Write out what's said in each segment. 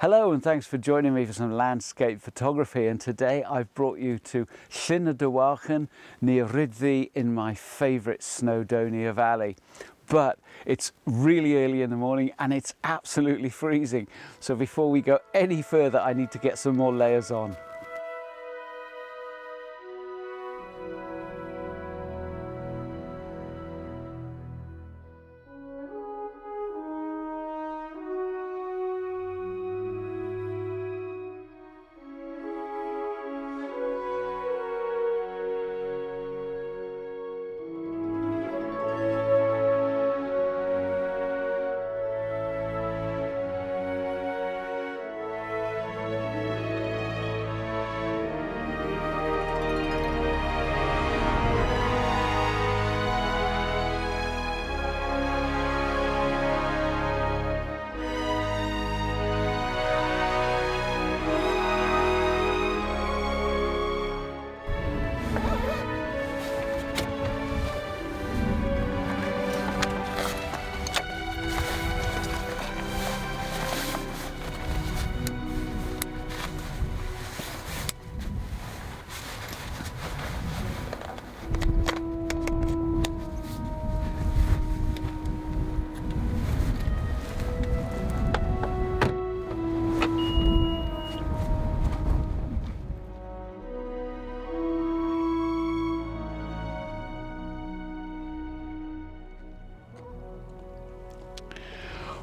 Hello and thanks for joining me for some landscape photography, and today I've brought you to Llyn y Dywarchen near Rhyd Ddu in my favourite Snowdonia valley. But it's really early in the morning and it's absolutely freezing, so before we go any further I need to get some more layers on.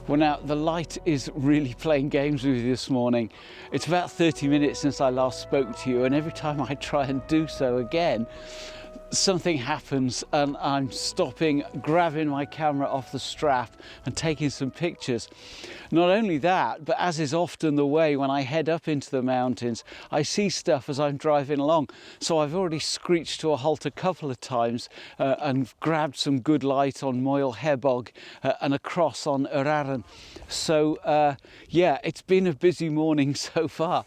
Well, now the light is really playing games with you this morning. It's about 30 minutes since I last spoke to you, and every time I try and do so again, something happens and I'm stopping, grabbing my camera off the strap and taking some pictures. Not only that, but as is often the way when I head up into the mountains, I see stuff as I'm driving along. So I've already screeched to a halt a couple of times and grabbed some good light on Moel Hebog and across on Eryri. So yeah, it's been a busy morning so far.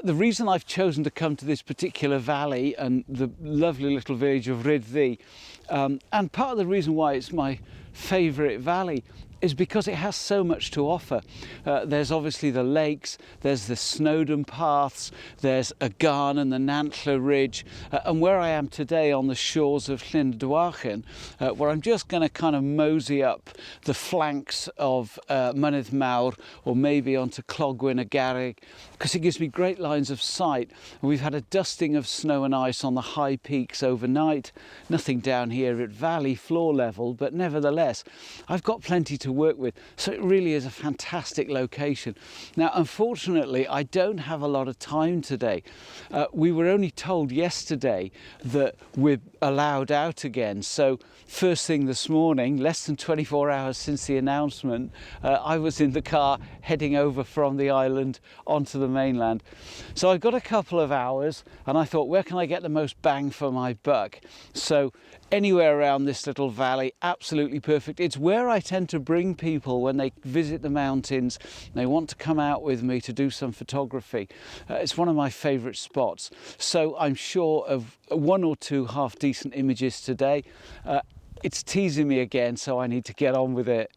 The reason I've chosen to come to this particular valley and the lovely little village of Rhyd Ddu, and part of the reason why it's my favourite valley, is because it has so much to offer. There's obviously the lakes, there's the Snowdon paths, there's Agarn and the Nantlle Ridge, and where I am today on the shores of Llyn y Dywarchen, where I'm just going to kind of mosey up the flanks of Mynydd Mawr, or maybe onto Clogwynygarreg, because it gives me great lines of sight. And we've had a dusting of snow and ice on the high peaks overnight, nothing down here at valley floor level, but nevertheless I've got plenty to work with, so it really is a fantastic location. Now unfortunately I don't have a lot of time today. We were only told yesterday that we're allowed out again, so first thing this morning, less than 24 hours since the announcement, I was in the car heading over from the island onto the mainland. So I've got a couple of hours and I thought, where can I get the most bang for my buck? So anywhere around this little valley, absolutely perfect. It's where I tend to bring people when they visit the mountains and they want to come out with me to do some photography. It's one of my favourite spots. So I'm sure of one or two half decent images today. It's teasing me again, so I need to get on with it.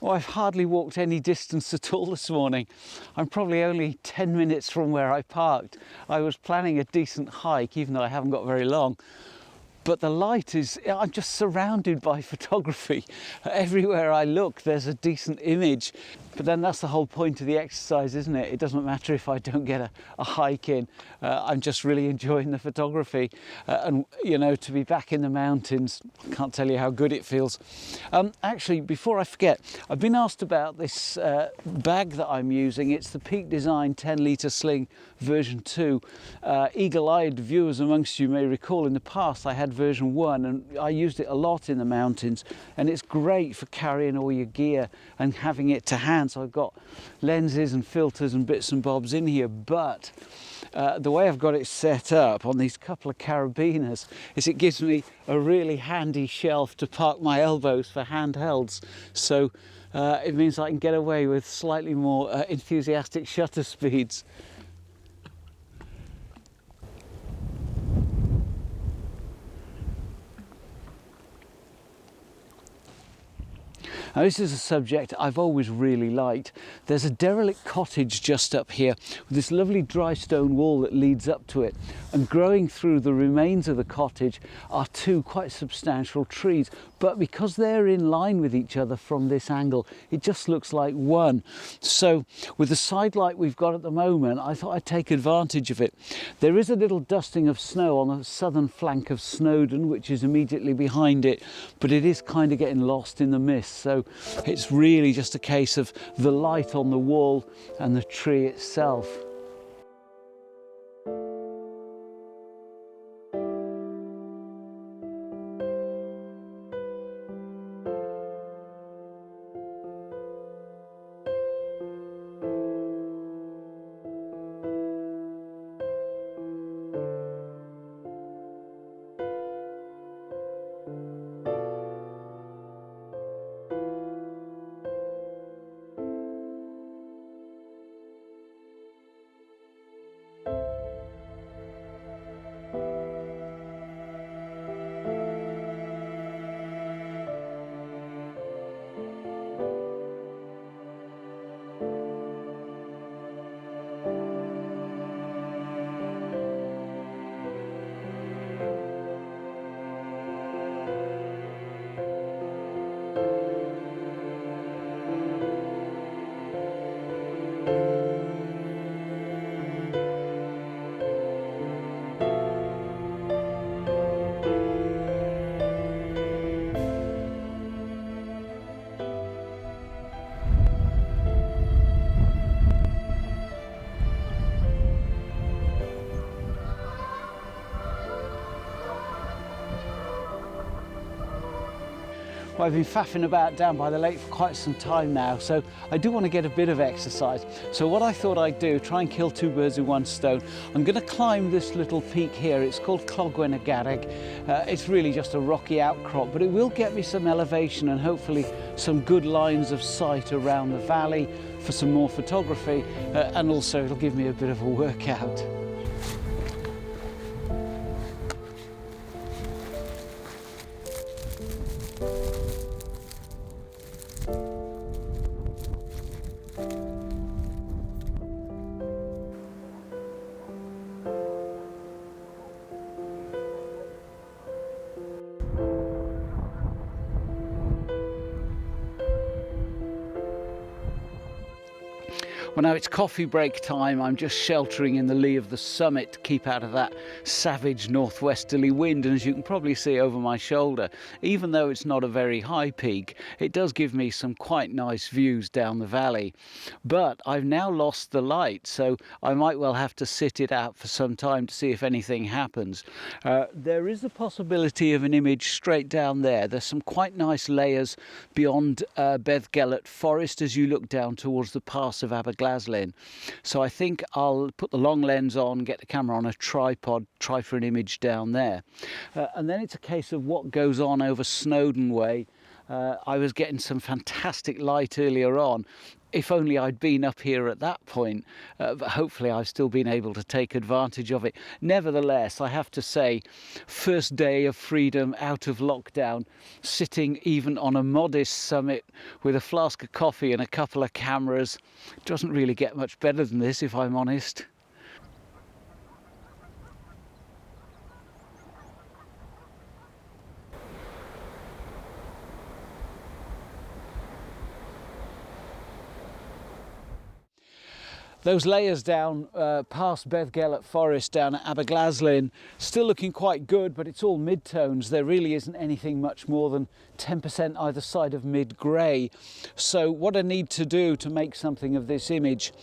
Well, I've hardly walked any distance at all this morning. I'm probably only 10 minutes from where I parked. I was planning a decent hike, even though I haven't got very long. But the light is, I'm just surrounded by photography. Everywhere I look, there's a decent image. But then that's the whole point of the exercise, isn't it? It doesn't matter if I don't get a hike in. I'm just really enjoying the photography. And, you know, to be back in the mountains, I can't tell you how good it feels. Actually, before I forget, I've been asked about this bag that I'm using. It's the Peak Design 10-litre sling version 2. Eagle-eyed viewers amongst you may recall in the past I had version 1 and I used it a lot in the mountains, and it's great for carrying all your gear and having it to hand. So I've got lenses and filters and bits and bobs in here, but the way I've got it set up on these couple of carabiners is it gives me a really handy shelf to park my elbows for handhelds. So it means I can get away with slightly more enthusiastic shutter speeds. Now, this is a subject I've always really liked. There's a derelict cottage just up here with this lovely dry stone wall that leads up to it, and growing through the remains of the cottage are two quite substantial trees, but because they're in line with each other from this angle, it just looks like one. So with the side light we've got at the moment, I thought I'd take advantage of it. There is a little dusting of snow on the southern flank of Snowdon, which is immediately behind it, but it is kind of getting lost in the mist. So it's really just a case of the light on the wall and the tree itself. Well, I've been faffing about down by the lake for quite some time now, so I do want to get a bit of exercise. So what I thought I'd do, try and kill two birds with one stone. I'm going to climb this little peak here. It's called Clogwynygarreg. It's really just a rocky outcrop, but it will get me some elevation and hopefully some good lines of sight around the valley for some more photography, and also it'll give me a bit of a workout. Well, now it's coffee break time. I'm just sheltering in the lee of the summit to keep out of that savage northwesterly wind, and as you can probably see over my shoulder, even though it's not a very high peak, it does give me some quite nice views down the valley. But I've now lost the light, so I might well have to sit it out for some time to see if anything happens. There is a possibility of an image straight down there. There's some quite nice layers beyond Beddgelert Forest as you look down towards the pass of Llyn. So I think I'll put the long lens on, get the camera on a tripod, try for an image down there. And then it's a case of what goes on over Snowdon way. I was getting some fantastic light earlier on. If only I'd been up here at that point, but hopefully I've still been able to take advantage of it. Nevertheless, I have to say, first day of freedom out of lockdown, sitting even on a modest summit with a flask of coffee and a couple of cameras, doesn't really get much better than this, if I'm honest. Those layers down past Beddgelert Forest down at Llyn, still looking quite good, but it's all mid-tones. There really isn't anything much more than 10% either side of mid-grey. So what I need to do to make something of this image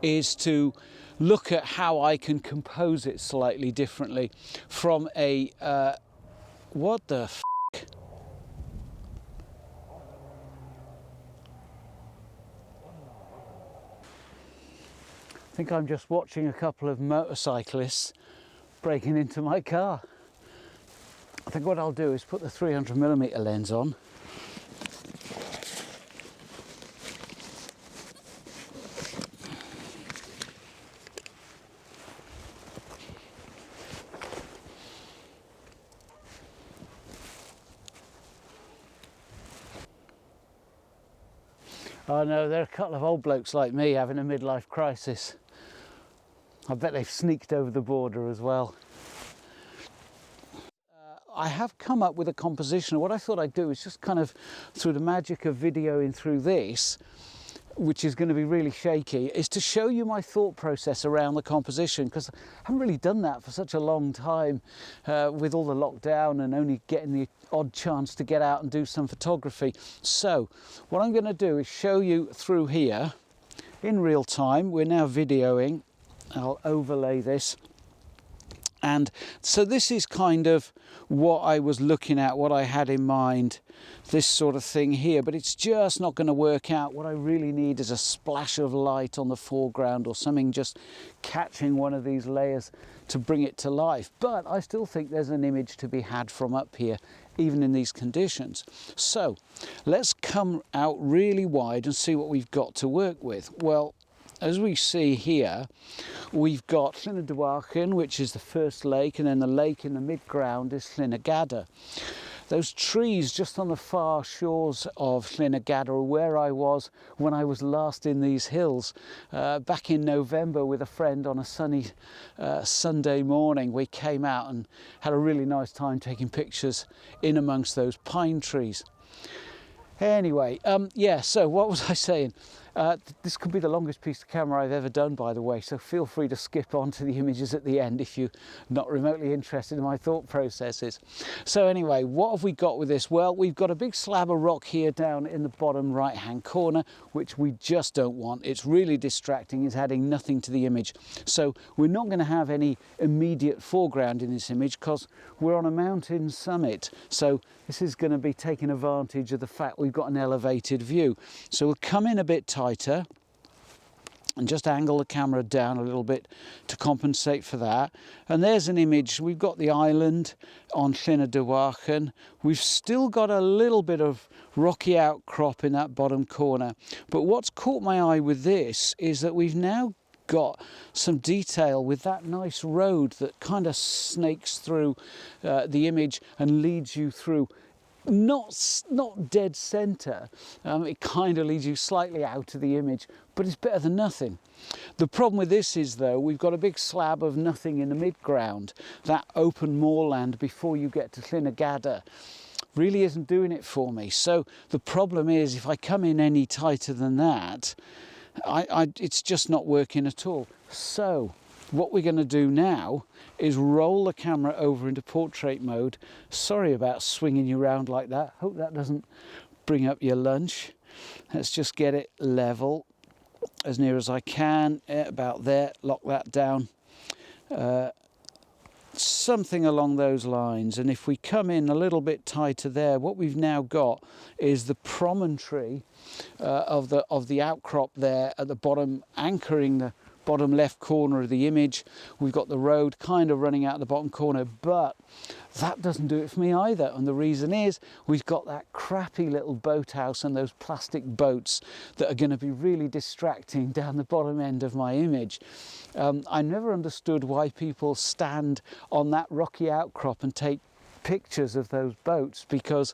is to look at how I can compose it slightly differently from a... what the f***? I think I'm just watching a couple of motorcyclists breaking into my car. I think what I'll do is put the 300mm lens on Oh no, they're a couple of old blokes like me having a midlife crisis. I bet they've sneaked over the border as well. I have come up with a composition. What I thought I'd do is just kind of, through the magic of videoing through this, which is going to be really shaky, is to show you my thought process around the composition, because I haven't really done that for such a long time with all the lockdown and only getting the odd chance to get out and do some photography. So what I'm going to do is show you through here in real time. We're now videoing. I'll overlay this. And so this is kind of what I was looking at, what I had in mind, this sort of thing here, but it's just not going to work out. What I really need is a splash of light on the foreground or something just catching one of these layers to bring it to life. But I still think there's an image to be had from up here, even in these conditions. So let's come out really wide and see what we've got to work with. Well, as we see here, we've got Llyn y Dywarchen, which is the first lake, and then the lake in the mid-ground is Llyn y Gader. Those trees just on the far shores of Llyn y Gader are where I was when I was last in these hills. Back in November with a friend on a sunny Sunday morning, we came out and had a really nice time taking pictures in amongst those pine trees. Anyway, yeah, so what was I saying? This could be the longest piece of camera I've ever done, by the way, so feel free to skip on to the images at the end if you're not remotely interested in my thought processes. So anyway, what have we got with this? Well, we've got a big slab of rock here down in the bottom right hand corner, which we just don't want. It's really distracting, it's adding nothing to the image. So we're not going to have any immediate foreground in this image because we're on a mountain summit. So this is going to be taking advantage of the fact we've got an elevated view. So we'll come in a bit tighter and just angle the camera down a little bit to compensate for that. And there's an image. We've got the island on Llyn y Dywarchen. We've still got a little bit of rocky outcrop in that bottom corner. But what's caught my eye with this is that we've now got some detail with that nice road that kind of snakes through the image and leads you through. Not dead centre, it kind of leads you slightly out of the image, but it's better than nothing. The problem with this is, though, we've got a big slab of nothing in the mid-ground. That open moorland before you get to Llyn y Gader really isn't doing it for me. So the problem is, if I come in any tighter than that, it's just not working at all. So what we're going to do now is roll the camera over into portrait mode. Sorry about swinging you around like that. Hope that doesn't bring up your lunch. Let's just get it level as near as I can. About there. Lock that down. Something along those lines. And if we come in a little bit tighter there, what we've now got is the promontory of the outcrop there at the bottom, anchoring the bottom left corner of the image. We've got the road kind of running out the bottom corner, but that doesn't do it for me either. And the reason is we've got that crappy little boathouse and those plastic boats that are going to be really distracting down the bottom end of my image. I never understood why people stand on that rocky outcrop and take pictures of those boats, because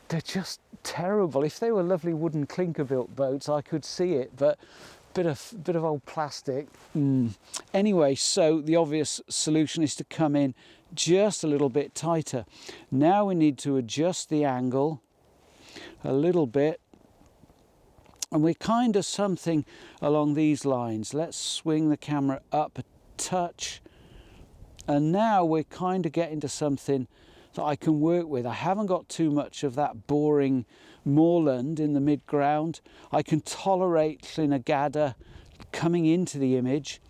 they're just terrible. If they were lovely wooden clinker built boats, I could see it, but bit of old plastic. Anyway, so the obvious solution is to come in just a little bit tighter. Now we need to adjust the angle a little bit, and we're kind of something along these lines. Let's swing the camera up a touch, and now we're kind of getting to something that I can work with. I haven't got too much of that boring moorland in the mid-ground. I can tolerate Llyn y Gader coming into the image.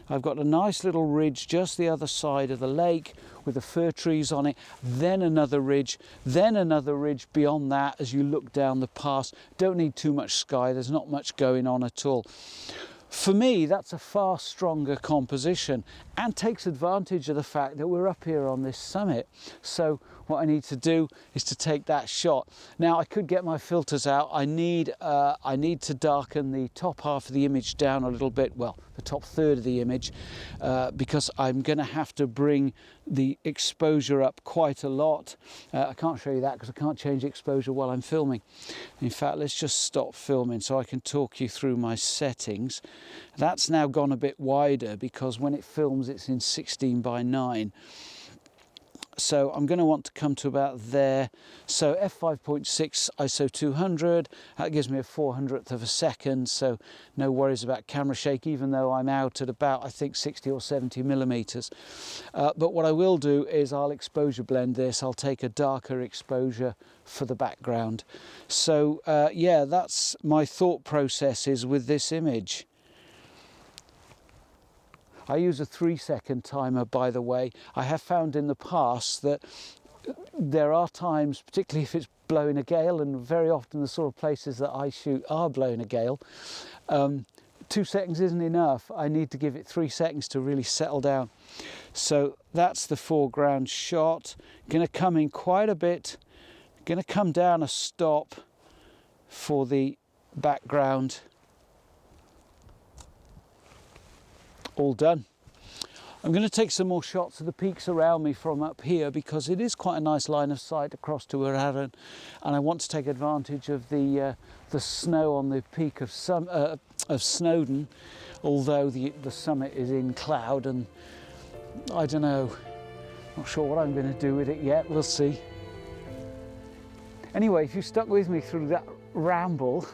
I've got a nice little ridge just the other side of the lake with the fir trees on it, then another ridge beyond that as you look down the pass. Don't need too much sky, there's not much going on at all. For me, that's a far stronger composition and takes advantage of the fact that we're up here on this summit. So what I need to do is to take that shot. Now I could get my filters out. I need to darken the top half of the image down a little bit, well, the top third of the image, because I'm going to have to bring the exposure up quite a lot. I can't show you that because I can't change exposure while I'm filming. In fact, let's just stop filming so I can talk you through my settings. That's now gone a bit wider because when it films it's in 16:9. So I'm going to want to come to about there. So f5.6 ISO 200, that gives me a 400th of a second, so no worries about camera shake, even though I'm out at about, I think, 60 or 70 millimeters. But what I will do is I'll exposure blend this. I'll take a darker exposure for the background. So yeah, that's my thought processes with this image. I use a 3-second timer, by the way. I have found in the past that there are times, particularly if it's blowing a gale, and very often the sort of places that I shoot are blowing a gale, 2 seconds isn't enough. I need to give it 3 seconds to really settle down. So that's the foreground shot. Going to come in quite a bit. Going to come down a stop for the background. All done. I'm going to take some more shots of the peaks around me from up here because it is quite a nice line of sight across to Eryri, and I want to take advantage of the snow on the peak of Snowdon, although the summit is in cloud, and I don't know, not sure what I'm going to do with it yet. We'll see. Anyway, if you stuck with me through that ramble,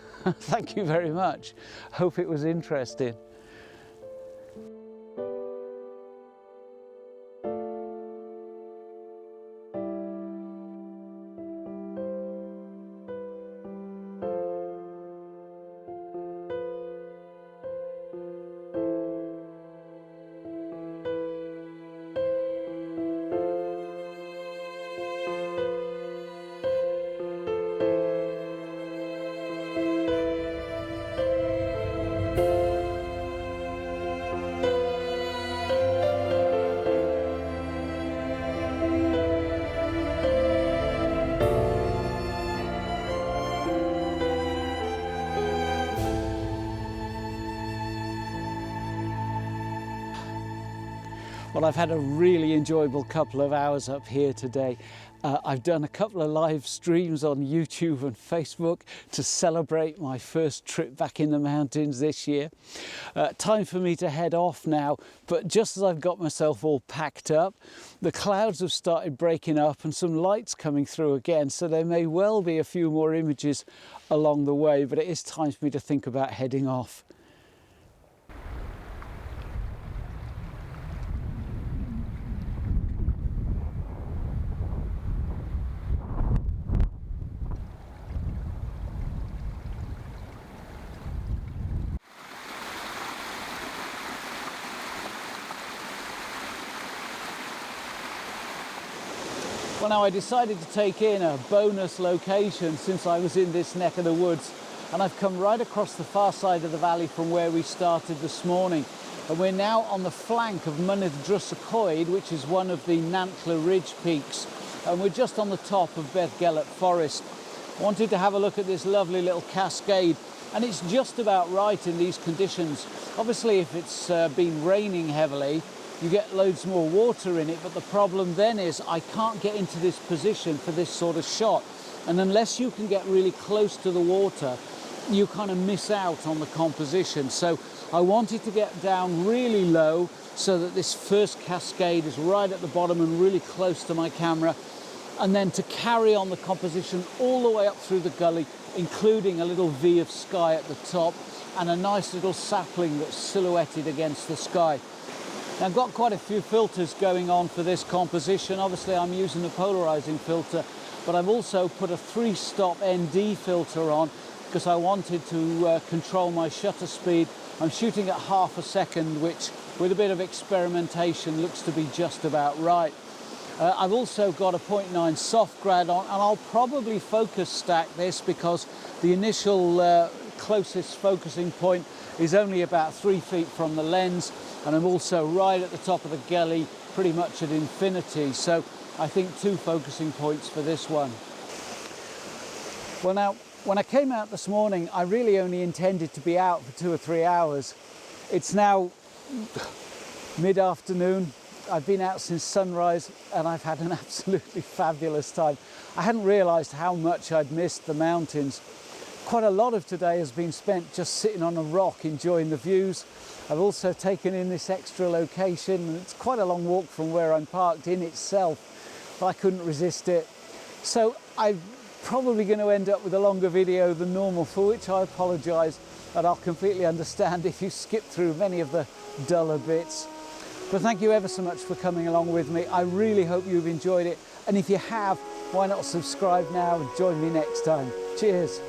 thank you very much. Hope it was interesting. Well, I've had a really enjoyable couple of hours up here today. I've done a couple of live streams on YouTube and Facebook to celebrate my first trip back in the mountains this year. Time for me to head off now, but just as I've got myself all packed up, the clouds have started breaking up and some lights coming through again, so there may well be a few more images along the way, but it is time for me to think about heading off. Well, now I decided to take in a bonus location since I was in this neck of the woods, and I've come right across the far side of the valley from where we started this morning, and we're now on the flank of Mynydd Drws y Coed, which is one of the Nantlle Ridge peaks, and we're just on the top of Beddgelert Forest. I wanted to have a look at this lovely little cascade, and it's just about right in these conditions. Obviously, if it's been raining heavily, you get loads more water in it, but the problem then is I can't get into this position for this sort of shot, and unless you can get really close to the water, you kind of miss out on the composition. So I wanted to get down really low so that this first cascade is right at the bottom and really close to my camera, and then to carry on the composition all the way up through the gully, including a little V of sky at the top and a nice little sapling that's silhouetted against the sky. Now, I've got quite a few filters going on for this composition. Obviously, I'm using the polarizing filter, but I've also put a 3-stop ND filter on because I wanted to control my shutter speed. I'm shooting at ½ a second, which with a bit of experimentation looks to be just about right. I've also got a 0.9 soft grad on, and I'll probably focus stack this because the initial closest focusing point is only about 3 feet from the lens, and I'm also right at the top of the gully, pretty much at infinity. So I think 2 focusing points for this one. Well, now, when I came out this morning, I really only intended to be out for 2 or 3 hours. It's now mid-afternoon. I've been out since sunrise and I've had an absolutely fabulous time. I hadn't realised how much I'd missed the mountains. Quite a lot of today has been spent just sitting on a rock enjoying the views. I've also taken in this extra location, and it's quite a long walk from where I'm parked in itself, but I couldn't resist it. So I'm probably going to end up with a longer video than normal, for which I apologise, and I'll completely understand if you skip through many of the duller bits. But thank you ever so much for coming along with me. I really hope you've enjoyed it, and if you have, why not subscribe now and join me next time. Cheers.